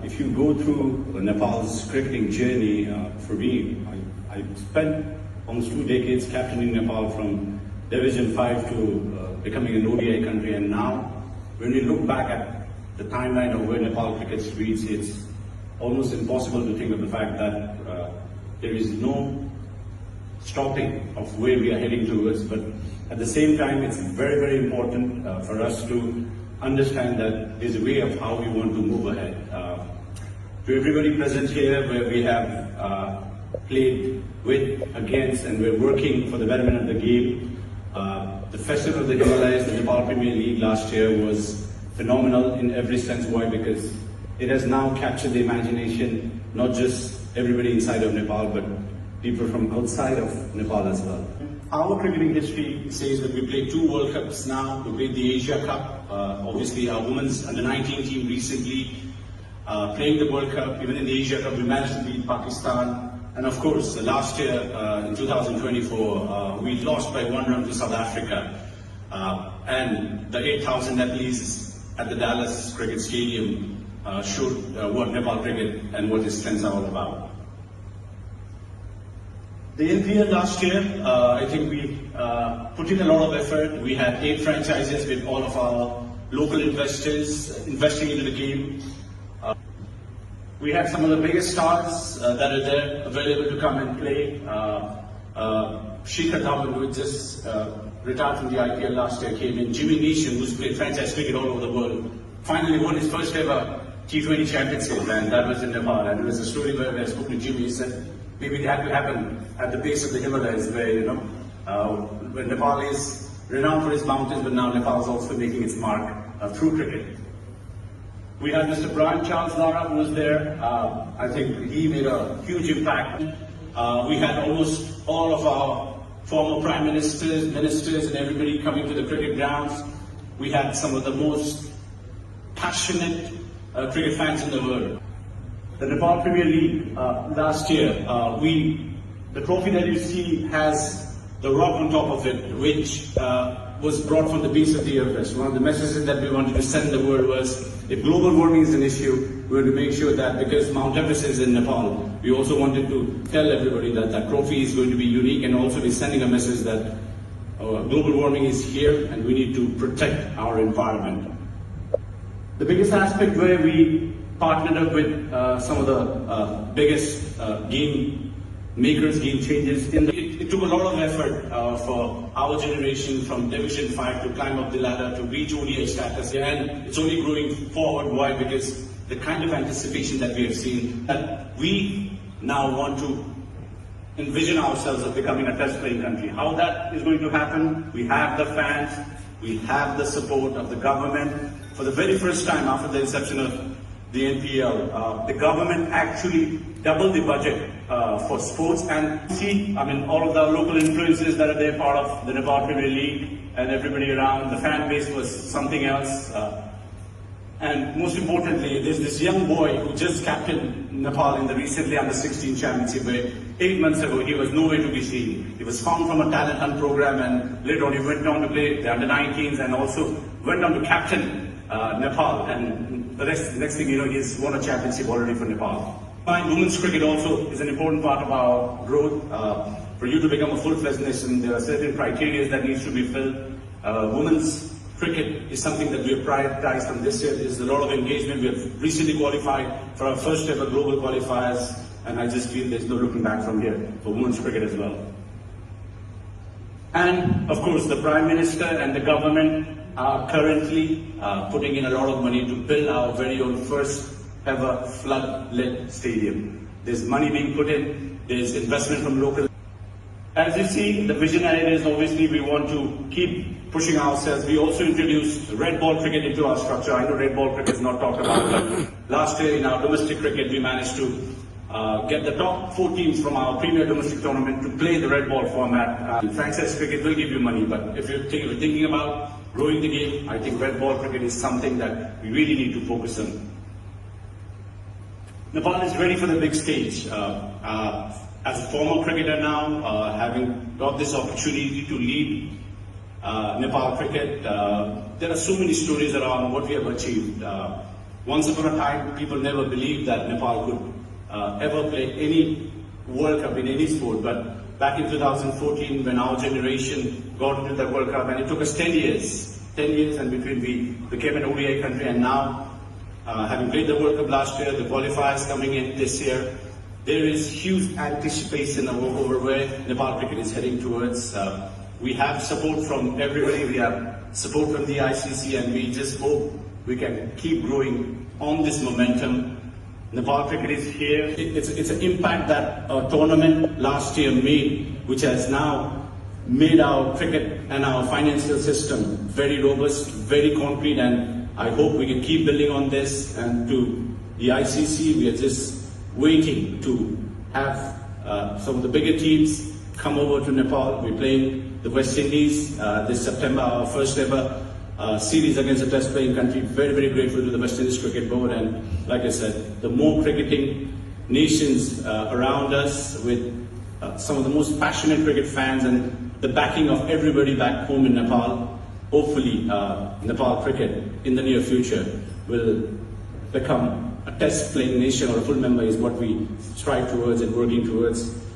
If you go through Nepal's cricketing journey, for me, I spent almost 2 decades captaining Nepal from Division 5 to becoming an ODI country, and now when we look back at the timeline of where Nepal cricket's reached, it's almost impossible to think of the fact that there is no stopping of where we are heading towards, but at the same time it's very, very important for us to understand that there's a way of how we want to move ahead. To everybody present here, where we have played with, against, and we're working for the betterment of the game, the Festival of the Himalayas, the Nepal Premier League last year was phenomenal in every sense. Why? Because it has now captured the imagination, not just everybody inside of Nepal, but people from outside of Nepal as well. Our cricketing history says that we played 2 World Cups now. We played the Asia Cup, obviously our women's under-19 team recently playing the World Cup. Even in the Asia Cup we managed to beat Pakistan. And of course, last year in 2024, we lost by 1 run to South Africa. And the 8,000 Nepalese at the Dallas Cricket Stadium showed what Nepal cricket and what its strengths are all about. The NPL last year, I think we put in a lot of effort. We had 8 franchises with all of our local investors investing into the game. We had some of the biggest stars that are there available to come and play. Shikhar Dhawan, who just retired from the IPL last year, came in. Jimmy Neesham, who's played franchise cricket all over the world, finally won his first ever T20 championship, and that was in Nepal. And it was a story where I spoke to Jimmy. He said maybe that will happen at the base of the Himalayas, where when Nepal is renowned for its mountains, but now Nepal is also making its mark through cricket. We had Mr. Brian Charles Lara, who was there. I think he made a huge impact. We had almost all of our former prime ministers, and everybody coming to the cricket grounds. We had some of the most passionate cricket fans in the world. The Nepal Premier League last year, the trophy that you see has the rock on top of it, which was brought from the base of the Everest. One of the messages that we wanted to send the world was, if global warming is an issue, we want to make sure that, because Mount Everest is in Nepal, we also wanted to tell everybody that that trophy is going to be unique, and also be sending a message that global warming is here and we need to protect our environment. The biggest aspect where we partnered up with some of the biggest game makers, game changers. It took a lot of effort for our generation from Division 5 to climb up the ladder to reach ODI status, and it's only growing forward. Why? Because the kind of anticipation that we have seen, that we now want to envision ourselves as becoming a test playing country. How that is going to happen? We have the fans, we have the support of the government. For the very first time after the inception of the NPL, the government actually doubled the budget for sports, and see, all of the local influences that are there, part of the Nepal Premier League, and everybody around. The fan base was something else. And most importantly, there's this young boy who just captained Nepal in the recently under-16 championship, where 8 months ago he was nowhere to be seen. He was found from a talent hunt program, and later on he went on to play the under-19s and also went on to captain Nepal, and the next thing you know, he's won a championship already for Nepal. Women's cricket also is an important part of our growth. For you to become a full-fledged nation, there are certain criteria that needs to be filled. Women's cricket is something that we have prioritized from this year. There's a lot of engagement. We have recently qualified for our first ever global qualifiers, and I just feel there's no looking back from here for women's cricket as well. And of course, the Prime Minister and the government are currently putting in a lot of money to build our very own first ever flood-lit stadium. There's money being put in, there's investment from local. As you see, the vision ahead is obviously we want to keep pushing ourselves. We also introduced red ball cricket into our structure. I know red ball cricket is not talked about, but last year in our domestic cricket we managed to get the top 4 teams from our premier domestic tournament to play the red ball format. Franchise cricket will give you money, but if you're thinking about growing the game, I think red ball cricket is something that we really need to focus on. Nepal is ready for the big stage. As a former cricketer now, having got this opportunity to lead Nepal cricket, there are so many stories around what we have achieved. Once upon a time, people never believed that Nepal could ever play any World Cup in any sport. But back in 2014, when our generation got into the World Cup, and it took us 10 years, and between we became an ODI country, and now, having played the World Cup last year, the qualifiers coming in this year, there is huge anticipation over where Nepal cricket is heading towards. We have support from everybody, we have support from the ICC, and we just hope we can keep growing on this momentum. Nepal cricket is here. It's an impact that our tournament last year made, which has now made our cricket and our financial system very robust, very concrete, and I hope we can keep building on this. And to the ICC, we are just waiting to have some of the bigger teams come over to Nepal. We're playing the West Indies this September, our first ever series against a test playing country. Very, very grateful to the West Indies Cricket Board, and like I said, the more cricketing nations around us with some of the most passionate cricket fans and the backing of everybody back home in Nepal, hopefully Nepal cricket in the near future will become a test playing nation or a full member is what we strive towards and working towards.